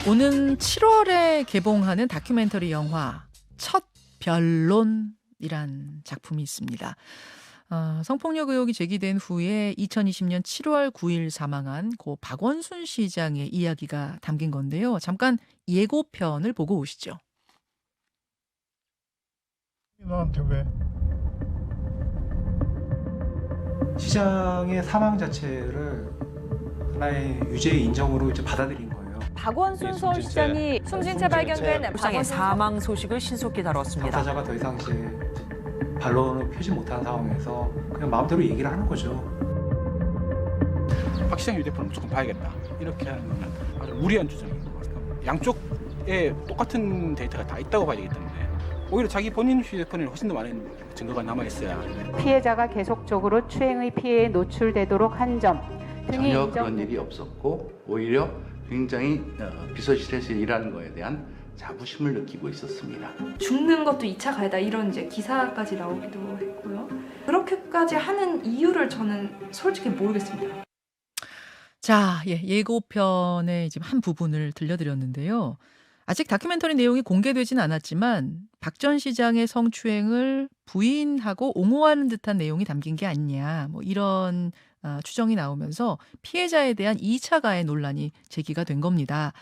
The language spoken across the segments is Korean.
오는 7월에 개봉하는 다큐멘터리 영화 첫 변론이란 작품이 있습니다. 성폭력 의혹이 제기된 후에 2020년 7월 9일 사망한 고 박원순 시장의 이야기가 담긴 건데요. 잠깐 예고편을 보고 오시죠. 나한테 왜? 시장의 사망 자체를 하나의 유죄의 인정으로 이제 받아들인 거예요. 박원순 서울시장이 숨진 채 발견된 불상의 사망 소식을 신속히 다뤘습니다. 당사자가 더 이상 이제 반론을 펴지 못하는 상황에서 그냥 마음대로 얘기를 하는 거죠. 박 시장 휴대폰을 무조건 봐야겠다. 이렇게 하는 건 아주 무리한 주장인 것 같아요. 양쪽에 똑같은 데이터가 다 있다고 봐야 되기 때문에 오히려 자기 본인 휴대폰에 훨씬 더 많은 증거가 남아있어야 피해자가 계속적으로 추행의 피해에 노출되도록 한 점 등이 전혀 그런 일이 없었고 오히려 굉장히 비서실에서 일하는 거에 대한 자부심을 느끼고 있었습니다. 죽는 것도 2차 가해다 이런 이제 기사까지 나오기도 했고요. 그렇게까지 하는 이유를 저는 솔직히 모르겠습니다. 자, 예고편의 지금 한 부분을 들려드렸는데요. 아직 다큐멘터리 내용이 공개되진 않았지만 박 전 시장의 성추행을 부인하고 옹호하는 듯한 내용이 담긴 게 아니냐, 뭐 이런 추정이 나오면서 피해자에 대한 2차 가해 논란이 제기가 된 겁니다.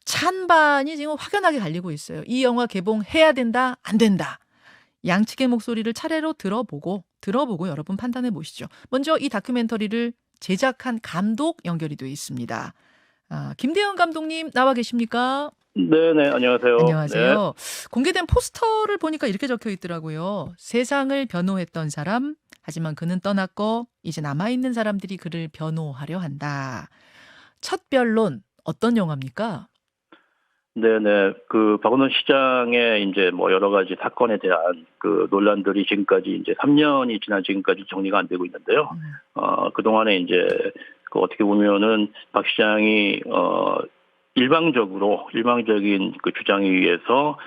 찬반이 지금 확연하게 갈리고 있어요. 이 영화 개봉해야 된다, 안 된다. 양측의 목소리를 차례로 들어보고 여러분 판단해 보시죠. 먼저 이 다큐멘터리를 제작한 감독 연결이 돼 있습니다. 김대현 감독님 나와 계십니까? 네네, 안녕하세요. 안녕하세요. 공개된 포스터를 보니까 이렇게 적혀 있더라고요. 세상을 변호했던 사람, 하지만 그는 떠났고 이제 남아있는 사람들이 그를 변호하려 한다. 첫 변론, 어떤 영화입니까? 네네, 그 박원순 시장의 이제 뭐 여러 가지 사건에 대한 그 논란들이 지금까지 이제 3년이 지난 지금까지 정리가 안 되고 있는데요. 그동안에 이제 그 어떻게 보면은 박 시장이 일방적인 그 주장에 의해서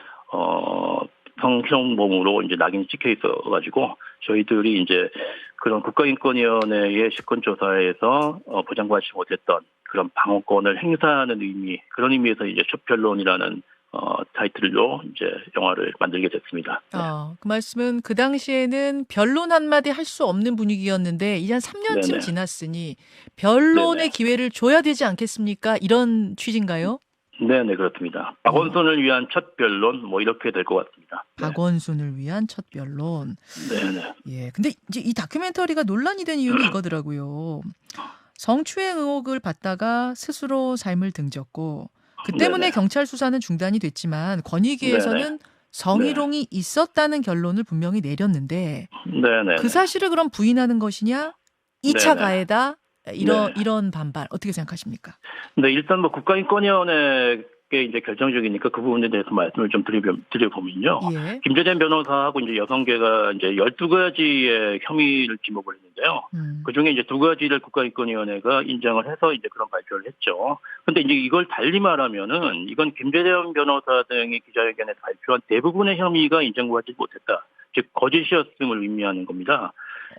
성희롱범으로 이제 낙인이 찍혀 있어가지고 저희들이 이제 그런 국가인권위원회의 실권조사에서 보장받지 못했던 그런 방어권을 행사하는 그런 의미에서 이제 첫 변론이라는 타이틀로 이제 영화를 만들게 됐습니다. 네. 그 말씀은 그 당시에는 변론 한마디 할 수 없는 분위기였는데 이제 한 3년쯤 네네. 지났으니 변론의 네네. 기회를 줘야 되지 않겠습니까? 이런 취지인가요? 네네, 그렇습니다. 박원순을 위한 첫 변론 뭐 이렇게 될 것 같습니다. 네. 박원순을 위한 첫 변론. 네네. 예. 근데 이제 이 다큐멘터리가 논란이 된 이유는 이거더라고요. 성추행 의혹을 받다가 스스로 삶을 등졌고 그 때문에 네네. 경찰 수사는 중단이 됐지만 권익위에서는 네네. 성희롱이 있었다는 결론을 분명히 내렸는데 네네. 그 사실을 그럼 부인하는 것이냐? 2차 네네. 가해다? 이런 반발 어떻게 생각하십니까? 네, 일단 뭐 국가인권위원회에 이제 결정적이니까 그 부분에 대해서 말씀을 좀 드려보면요. 예. 김재den 변호사하고 이제 여성계가 이제 12가지의 혐의를 지목을 했는데요. 그 중에 이제 2가지를 국가인권위원회가 인정을 해서 이제 그런 발표를 했죠. 근데 이제 이걸 달리 말하면은 이건 김재den 변호사 등이 기자회견에서 발표한 대부분의 혐의가 인정받지 못했다. 즉, 거짓이었음을 의미하는 겁니다.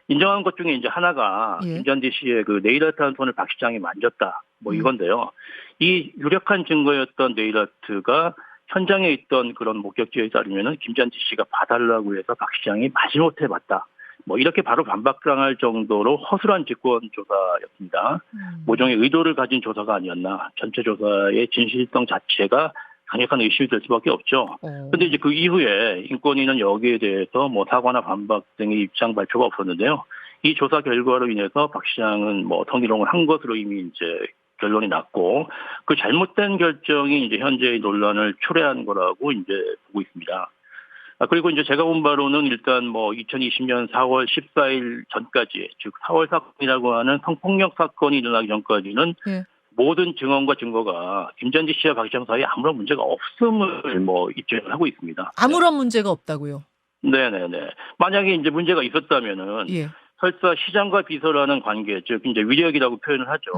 인정한 것 중에 이제 하나가 예. 김잔디 씨의 그 네일아트 한 손을 박 시장이 만졌다. 뭐 이건데요. 이 유력한 증거였던 네일아트가 현장에 있던 그런 목격지에 따르면은 김잔디 씨가 봐달라고 해서 박 시장이 마지못해 봤다. 뭐 이렇게 바로 반박당할 정도로 허술한 직권 조사였습니다. 모종의 의도를 가진 조사가 아니었나. 전체 조사의 진실성 자체가 강력한 의심이 될 수밖에 없죠. 근데 이제 그 이후에 인권위는 여기에 대해서 뭐 사과나 반박 등의 입장 발표가 없었는데요. 이 조사 결과로 인해서 박 시장은 뭐 성희롱을 한 것으로 이미 이제 결론이 났고 그 잘못된 결정이 이제 현재의 논란을 초래한 거라고 이제 보고 있습니다. 그리고 이제 제가 본 바로는 일단 뭐 2020년 4월 14일 전까지, 즉 4월 사건이라고 하는 성폭력 사건이 일어나기 전까지는 예. 모든 증언과 증거가 김잔디 씨와 박 시장 사이에 아무런 문제가 없음을 뭐 입증을 하고 있습니다. 아무런 문제가 없다고요? 네네네. 만약에 이제 문제가 있었다면은 예. 설사 시장과 비서라는 관계, 즉 이제 위력이라고 표현을 하죠.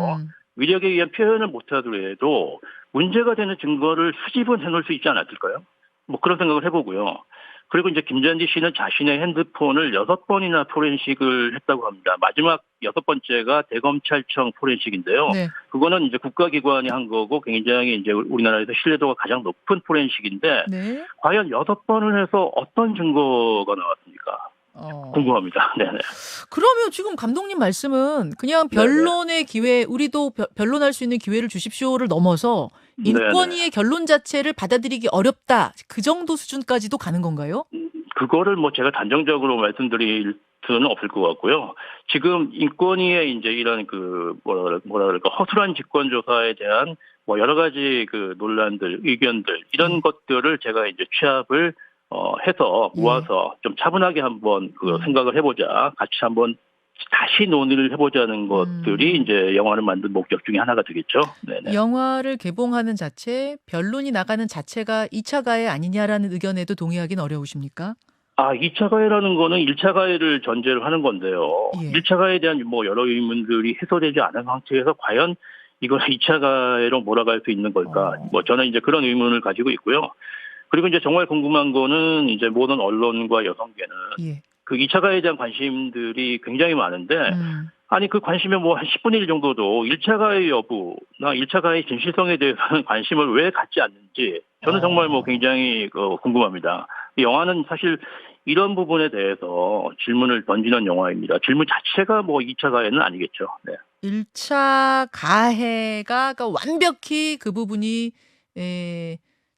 위력에 의한 표현을 못하더라도 문제가 되는 증거를 수집은 해놓을 수 있지 않았을까요? 뭐 그런 생각을 해보고요. 그리고 이제 김전지 씨는 자신의 핸드폰을 6번이나 포렌식을 했다고 합니다. 마지막 6번째가 대검찰청 포렌식인데요. 네. 그거는 이제 국가기관이 한 거고 굉장히 이제 우리나라에서 신뢰도가 가장 높은 포렌식인데 네. 과연 6번을 해서 어떤 증거가 나왔습니까? 궁금합니다. 네네. 그러면 지금 감독님 말씀은 그냥 변론의 기회, 우리도 변론할 수 있는 기회를 주십시오를 넘어서 인권위의 결론 자체를 받아들이기 어렵다. 그 정도 수준까지도 가는 건가요? 그거를 뭐 제가 단정적으로 말씀드릴 수는 없을 것 같고요. 지금 인권위의 이제 이런 그 뭐라 그럴까 허술한 직권 조사에 대한 뭐 여러 가지 그 논란들, 의견들 이런 것들을 제가 이제 취합을 해서 모아서 좀 차분하게 한번 그 생각을 해보자. 같이 한번 다시 논의를 해보자는 것들이 이제 영화를 만든 목적 중에 하나가 되겠죠. 네네. 영화를 개봉하는 자체, 변론이 나가는 자체가 2차 가해 아니냐라는 의견에도 동의하기는 어려우십니까? 2차 가해라는 거는 1차 가해를 전제로 하는 건데요. 예. 1차 가해에 대한 뭐 여러 의문들이 해소되지 않은 상태에서 과연 이걸 2차 가해로 몰아갈 수 있는 걸까? 뭐 저는 이제 그런 의문을 가지고 있고요. 그리고 이제 정말 궁금한 거는 이제 모든 언론과 여성계는 그 2차 가해에 대한 관심들이 굉장히 많은데 아니 그 관심의 뭐 한 10분의 1 정도도 1차 가해 여부나 1차 가해 진실성에 대해서는 관심을 왜 갖지 않는지 저는 정말 뭐 굉장히 궁금합니다. 이 영화는 사실 이런 부분에 대해서 질문을 던지는 영화입니다. 질문 자체가 뭐 2차 가해는 아니겠죠. 네. 1차 가해가 그러니까 완벽히 그 부분이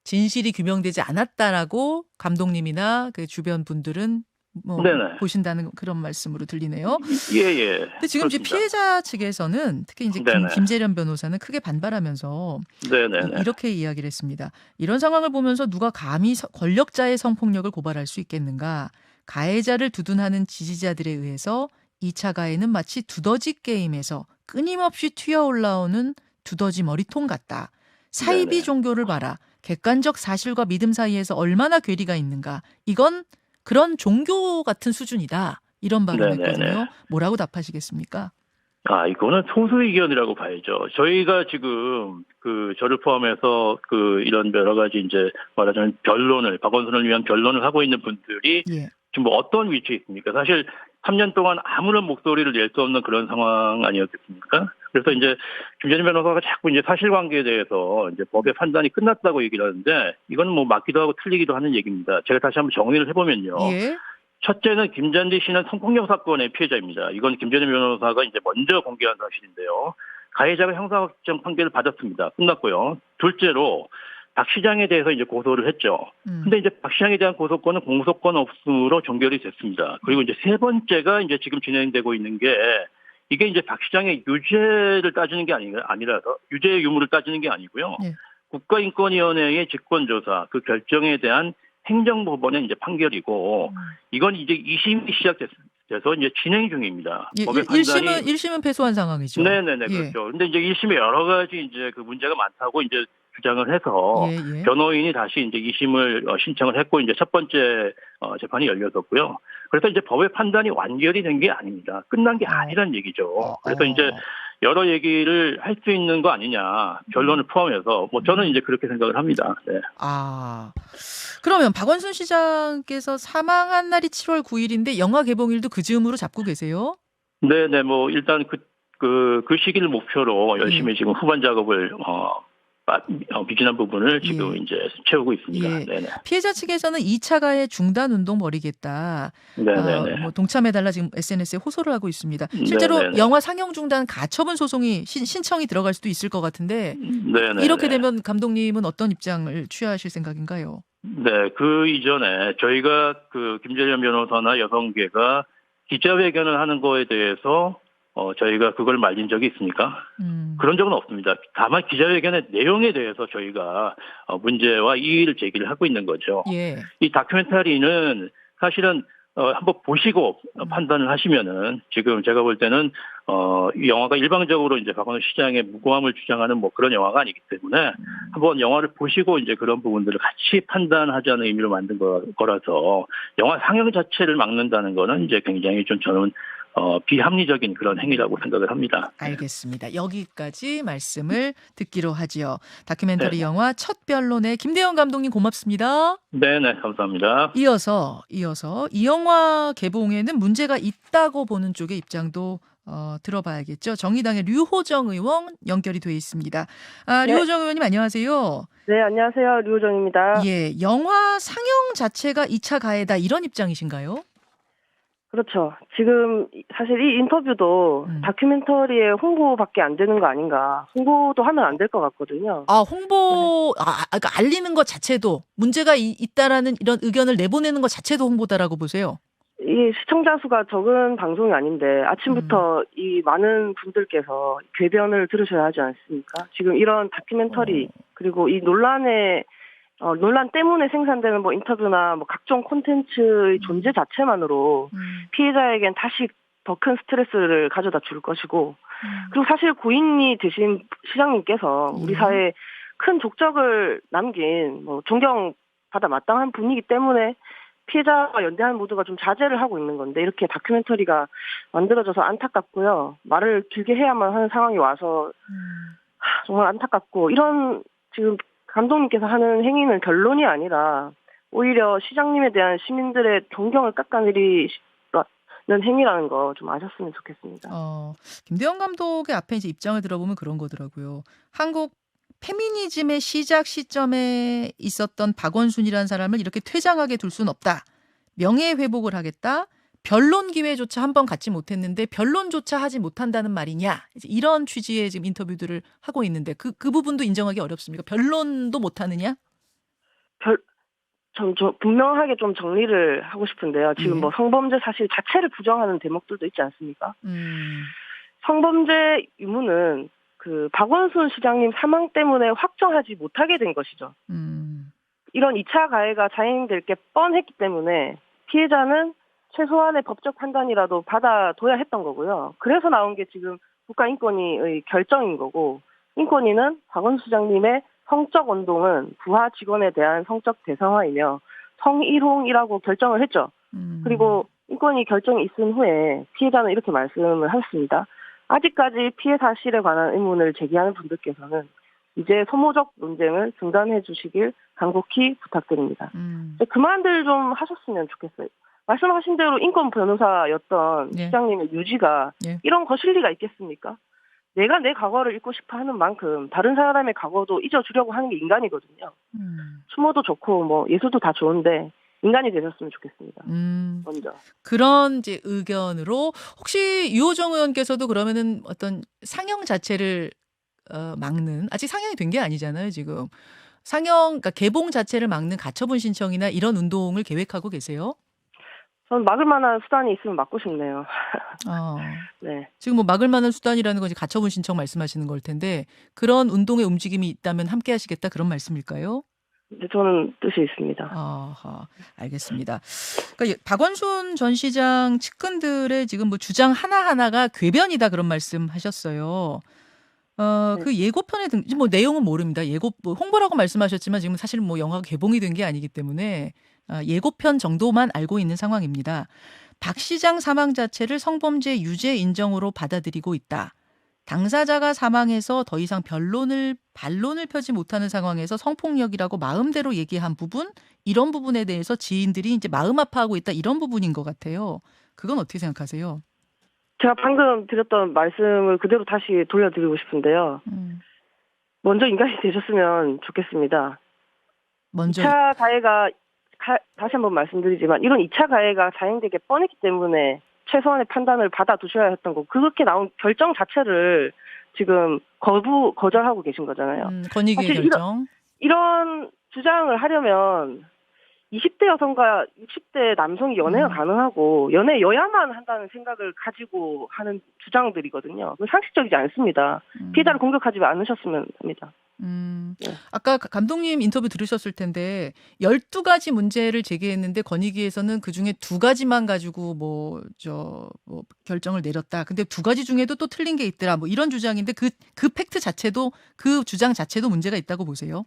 진실이 규명되지 않았다라고 감독님이나 그 주변 분들은 뭐 네네. 보신다는 그런 말씀으로 들리네요. 예. 근데 지금 이제 피해자 측에서는 특히 이제 김재련 변호사는 크게 반발하면서 네네네. 이렇게 이야기를 했습니다. 이런 상황을 보면서 누가 감히 권력자의 성폭력을 고발할 수 있겠는가? 가해자를 두둔하는 지지자들에 의해서 2차 가해는 마치 두더지 게임에서 끊임없이 튀어 올라오는 두더지 머리통 같다. 사이비 종교를 봐라. 객관적 사실과 믿음 사이에서 얼마나 괴리가 있는가. 이건 그런 종교 같은 수준이다. 이런 발언했거든요. 뭐라고 답하시겠습니까? 이거는 소수 의견이라고 봐야죠. 저희가 지금 저를 포함해서 이런 여러 가지 이제 말하자면 박원순을 위한 변론을 하고 있는 분들이 지금 뭐 어떤 위치에 있습니까? 사실 3년 동안 아무런 목소리를 낼 수 없는 그런 상황 아니었겠습니까? 그래서 이제 김재련 변호사가 자꾸 이제 사실관계에 대해서 이제 법의 판단이 끝났다고 얘기를 하는데 이건 뭐 맞기도 하고 틀리기도 하는 얘기입니다. 제가 다시 한번 정리를 해보면요. 첫째는 김전지 씨는 성폭력 사건의 피해자입니다. 이건 김재련 변호사가 이제 먼저 공개한 사실인데요. 가해자가 형사확정 판결을 받았습니다. 끝났고요. 둘째로 박 시장에 대해서 이제 고소를 했죠. 근데 이제 박 시장에 대한 고소권은 공소권 없음으로 종결이 됐습니다. 그리고 이제 세 번째가 이제 지금 진행되고 있는 게 이게 이제 박 시장의 유죄를 따지는 게 아니라서 유죄의 유무를 따지는 게 아니고요. 국가인권위원회의 직권조사 그 결정에 대한 행정법원의 이제 판결이고 이건 이제 2심이 시작돼서 이제 진행 중입니다. 법의 판단이 1심은 패소한 상황이죠. 네네네 그렇죠. 근데 이제 1심에 여러 가지 이제 그 문제가 많다고 이제 주장을 해서 변호인이 다시 이제 2심을 신청을 했고 이제 첫 번째 재판이 열렸었고요. 그래서 이제 법의 판단이 완결이 된 게 아닙니다. 끝난 게 아니란 얘기죠. 그래서 이제 여러 얘기를 할 수 있는 거 아니냐. 결론을 포함해서 뭐 저는 이제 그렇게 생각을 합니다. 네. 그러면 박원순 시장께서 사망한 날이 7월 9일인데 영화 개봉일도 그 즈음으로 잡고 계세요? 네네 뭐 일단 그 시기를 목표로 열심히 지금 후반 작업을 미진한 부분을 지금 이제 채우고 있습니다. 네네. 피해자 측에서는 2차 가해 중단 운동 벌이겠다. 뭐 동참해달라 지금 SNS에 호소를 하고 있습니다. 실제로 영화 상영 중단 가처분 소송이 신청이 들어갈 수도 있을 것 같은데 이렇게 되면 감독님은 어떤 입장을 취하실 생각인가요? 네, 그 이전에 저희가 김재련 변호사나 여성계가 기자회견을 하는 거에 대해서 저희가 그걸 말린 적이 있습니까? 그런 적은 없습니다. 다만 기자회견의 내용에 대해서 저희가 문제와 이의를 제기를 하고 있는 거죠. 이 다큐멘터리는 사실은 한번 보시고 판단을 하시면은 지금 제가 볼 때는 이 영화가 일방적으로 이제 박원순 시장의 무고함을 주장하는 뭐 그런 영화가 아니기 때문에 한번 영화를 보시고 이제 그런 부분들을 같이 판단하자는 의미로 만든 거라서 영화 상영 자체를 막는다는 거는 이제 굉장히 좀 저는 비합리적인 그런 행위라고 생각을 합니다. 알겠습니다. 여기까지 말씀을 듣기로 하지요. 다큐멘터리 네. 영화 첫 변론의 김대영 감독님 고맙습니다. 네, 감사합니다. 이어서 이 영화 개봉에는 문제가 있다고 보는 쪽의 입장도 들어봐야겠죠. 정의당의 류호정 의원 연결이 돼 있습니다. 네. 류호정 의원님 안녕하세요. 네, 안녕하세요. 류호정입니다. 예, 영화 상영 자체가 2차 가해다 이런 입장이신가요? 그렇죠. 지금 사실 이 인터뷰도 다큐멘터리의 홍보밖에 안 되는 거 아닌가. 홍보도 하면 안 될 것 같거든요. 그러니까 알리는 것 자체도 문제가 있다라는 이런 의견을 내보내는 것 자체도 홍보다라고 보세요. 이 시청자 수가 적은 방송이 아닌데 아침부터 이 많은 분들께서 궤변을 들으셔야 하지 않습니까? 지금 이런 다큐멘터리 그리고 이 논란 때문에 생산되는 뭐 인터뷰나 뭐 각종 콘텐츠의 존재 자체만으로 피해자에겐 다시 더 큰 스트레스를 가져다 줄 것이고 그리고 사실 고인이 되신 시장님께서 우리 사회에 큰 족적을 남긴 뭐 존경받아 마땅한 분이기 때문에 피해자와 연대하는 모두가 좀 자제를 하고 있는 건데 이렇게 다큐멘터리가 만들어져서 안타깝고요. 말을 길게 해야만 하는 상황이 와서 정말 안타깝고 이런 지금 감독님께서 하는 행위는 결론이 아니라 오히려 시장님에 대한 시민들의 존경을 깎아내리는 행위라는 거 좀 아셨으면 좋겠습니다. 김대영 감독의 앞에 이제 입장을 들어보면 그런 거더라고요. 한국 페미니즘의 시작 시점에 있었던 박원순이라는 사람을 이렇게 퇴장하게 둘 수는 없다. 명예회복을 하겠다. 변론 기회조차 한 번 갖지 못했는데 변론조차 하지 못한다는 말이냐. 이제 이런 취지의 지금 인터뷰들을 하고 있는데 그 부분도 인정하기 어렵습니까? 변론도 못하느냐? 저 분명하게 좀 정리를 하고 싶은데요. 지금 뭐 성범죄 사실 자체를 부정하는 대목들도 있지 않습니까? 성범죄 유무는 그 박원순 시장님 사망 때문에 확정하지 못하게 된 것이죠. 이런 2차 가해가 자행될 게 뻔했기 때문에 피해자는 최소한의 법적 판단이라도 받아둬야 했던 거고요. 그래서 나온 게 지금 국가인권위의 결정인 거고 인권위는 박원순 시장님의 성적 원동은 부하 직원에 대한 성적 대상화이며 성희롱이라고 결정을 했죠. 그리고 인권위 결정이 있은 후에 피해자는 이렇게 말씀을 하셨습니다. 아직까지 피해 사실에 관한 의문을 제기하는 분들께서는 이제 소모적 논쟁을 중단해 주시길 간곡히 부탁드립니다. 그만들 좀 하셨으면 좋겠어요. 말씀하신 대로 인권 변호사였던 시장님의 유지가 이런 거실리가 있겠습니까? 내가 내 과거를 잊고 싶어 하는 만큼 다른 사람의 과거도 잊어주려고 하는 게 인간이거든요. 추모도 좋고 뭐 예술도 다 좋은데 인간이 되셨으면 좋겠습니다. 먼저. 그런 이제 의견으로 혹시 유호정 의원께서도 그러면은 어떤 상영 자체를 막는 아직 상영이 된 게 아니잖아요, 지금. 그러니까 개봉 자체를 막는 가처분 신청이나 이런 운동을 계획하고 계세요? 저는 막을 만한 수단이 있으면 막고 싶네요. 네. 지금 뭐 막을 만한 수단이라는 건 이제 가처분 신청 말씀하시는 걸 텐데 그런 운동의 움직임이 있다면 함께 하시겠다 그런 말씀일까요? 네, 저는 뜻이 있습니다. 알겠습니다. 그러니까 박원순 전 시장 측근들의 지금 뭐 주장 하나하나가 궤변이다 그런 말씀하셨어요. 그 예고편에 뭐 내용은 모릅니다. 뭐 홍보라고 말씀하셨지만 지금 사실 뭐 영화가 개봉이 된 게 아니기 때문에 예고편 정도만 알고 있는 상황입니다. 박 시장 사망 자체를 성범죄 유죄 인정으로 받아들이고 있다. 당사자가 사망해서 더 이상 반론을 펴지 못하는 상황에서 성폭력이라고 마음대로 얘기한 부분, 이런 부분에 대해서 지인들이 이제 마음 아파하고 있다 이런 부분인 것 같아요. 그건 어떻게 생각하세요? 제가 방금 드렸던 말씀을 그대로 다시 돌려드리고 싶은데요. 먼저 인간이 되셨으면 좋겠습니다. 2차 가해가 다시 한번 말씀드리지만 이런 2차 가해가 자행되게 뻔했기 때문에 최소한의 판단을 받아두셔야 했던 거고 그렇게 나온 결정 자체를 지금 거절하고 계신 거잖아요. 권익위의 결정. 이런 주장을 하려면 20대 여성과 60대 남성이 연애가 가능하고 연애여야만 한다는 생각을 가지고 하는 주장들이거든요. 상식적이지 않습니다. 피해자를 공격하지 않으셨으면 합니다. 아까 감독님 인터뷰 들으셨을 텐데 12가지 문제를 제기했는데 권익위에서는 그중에 2가지만 가지고 뭐 결정을 내렸다. 근데 2가지 중에도 또 틀린 게 있더라. 뭐 이런 주장인데 그 팩트 자체도 그 주장 자체도 문제가 있다고 보세요?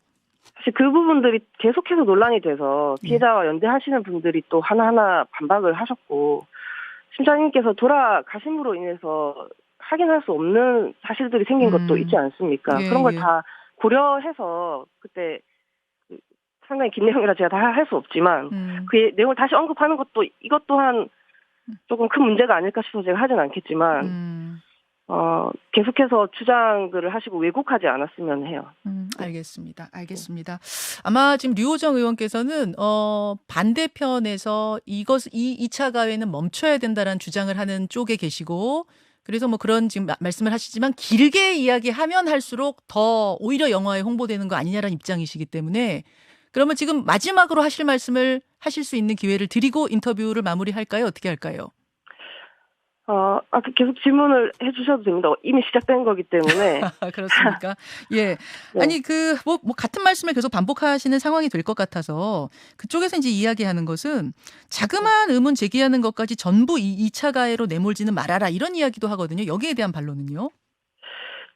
사실 그 부분들이 계속해서 논란이 돼서 피해자와 연대하시는 분들이 또 하나하나 반박을 하셨고 심장님께서 돌아가심으로 인해서 확인할 수 없는 사실들이 생긴 것도 있지 않습니까? 예, 그런 걸 예. 다 고려해서 그때 상당히 긴 내용이라 제가 다 할 수 없지만 그 내용을 다시 언급하는 것도 이것 또한 조금 큰 문제가 아닐까 싶어서 제가 하진 않겠지만 계속해서 주장들을 하시고 왜곡하지 않았으면 해요. 알겠습니다. 아마 지금 류호정 의원께서는 반대편에서 이 2차 가해는 멈춰야 된다라는 주장을 하는 쪽에 계시고 그래서 뭐 그런 지금 말씀을 하시지만 길게 이야기하면 할수록 더 오히려 영화에 홍보되는 거 아니냐라는 입장이시기 때문에 그러면 지금 마지막으로 하실 말씀을 하실 수 있는 기회를 드리고 인터뷰를 마무리할까요? 어떻게 할까요? 계속 질문을 해주셔도 됩니다. 이미 시작된 거기 때문에. 그렇습니까? 예. 네. 아니, 뭐 같은 말씀을 계속 반복하시는 상황이 될 것 같아서 그쪽에서 이제 이야기하는 것은 자그마한 의문 제기하는 것까지 전부 2차 가해로 내몰지는 말아라 이런 이야기도 하거든요. 여기에 대한 반론은요?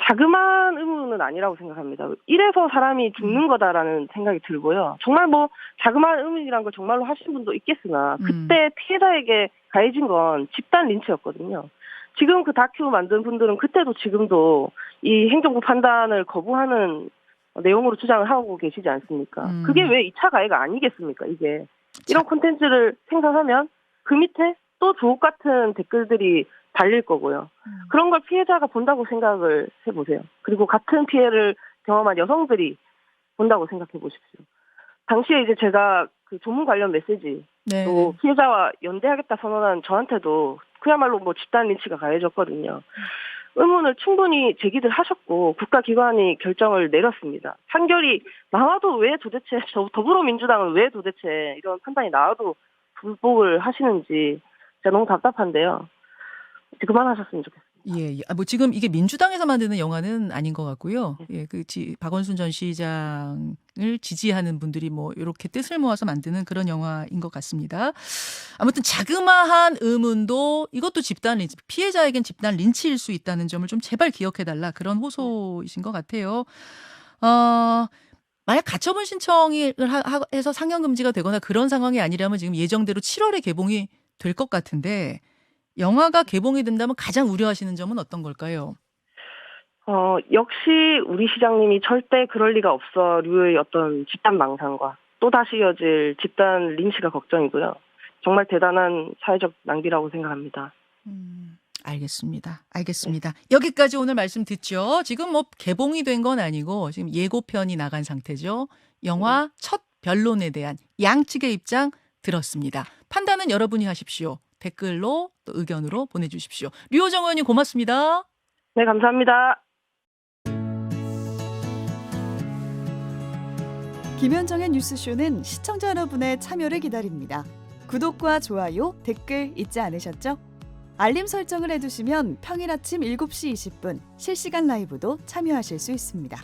자그마한 의문은 아니라고 생각합니다. 이래서 사람이 죽는 거다라는 생각이 들고요. 정말 뭐 자그마한 의문이란 걸 정말로 하신 분도 있겠으나 그때 피해자에게 가해진 건 집단 린치였거든요. 지금 그 다큐 만든 분들은 그때도 지금도 이 행정부 판단을 거부하는 내용으로 주장을 하고 계시지 않습니까? 그게 왜 2차 가해가 아니겠습니까? 이게 이런 콘텐츠를 생산하면 그 밑에 또 주옥 같은 댓글들이 달릴 거고요. 그런 걸 피해자가 본다고 생각을 해보세요. 그리고 같은 피해를 경험한 여성들이 본다고 생각해 보십시오. 당시에 이제 제가 그 조문 관련 메시지 또 피해자와 연대하겠다 선언한 저한테도 그야말로 뭐 집단 린치가 가해졌거든요. 의문을 충분히 제기들 하셨고 국가기관이 결정을 내렸습니다. 판결이 나와도 왜 도대체 더불어민주당은 왜 도대체 이런 판단이 나와도 불복을 하시는지 제가 너무 답답한데요. 그만하셨으면 좋겠습니다. 예. 뭐 지금 이게 민주당에서 만드는 영화는 아닌 것 같고요. 예, 박원순 전 시장을 지지하는 분들이 뭐 이렇게 뜻을 모아서 만드는 그런 영화인 것 같습니다. 아무튼 자그마한 의문도 이것도 집단 린치, 피해자에겐 집단 린치일 수 있다는 점을 좀 제발 기억해달라 그런 호소이신 것 같아요. 만약 가처분 신청을 해서 상영 금지가 되거나 그런 상황이 아니라면 지금 예정대로 7월에 개봉이 될 것 같은데. 영화가 개봉이 된다면 가장 우려하시는 점은 어떤 걸까요? 역시 우리 시장님이 절대 그럴 리가 없어 류의 어떤 집단 망상과 또다시 이어질 집단 린치가 걱정이고요. 정말 대단한 사회적 낭비라고 생각합니다. 알겠습니다. 여기까지 오늘 말씀 듣죠. 지금 뭐 개봉이 된 건 아니고 지금 예고편이 나간 상태죠. 영화 첫 변론에 대한 양측의 입장 들었습니다. 판단은 여러분이 하십시오. 댓글로 또 의견으로 보내주십시오. 류호정 의원님 고맙습니다. 네, 감사합니다. 김현정의 뉴스쇼는 시청자 여러분의 참여를 기다립니다. 구독과 좋아요, 댓글 잊지 않으셨죠? 알림 설정을 해두시면 평일 아침 7시 20분 실시간 라이브도 참여하실 수 있습니다.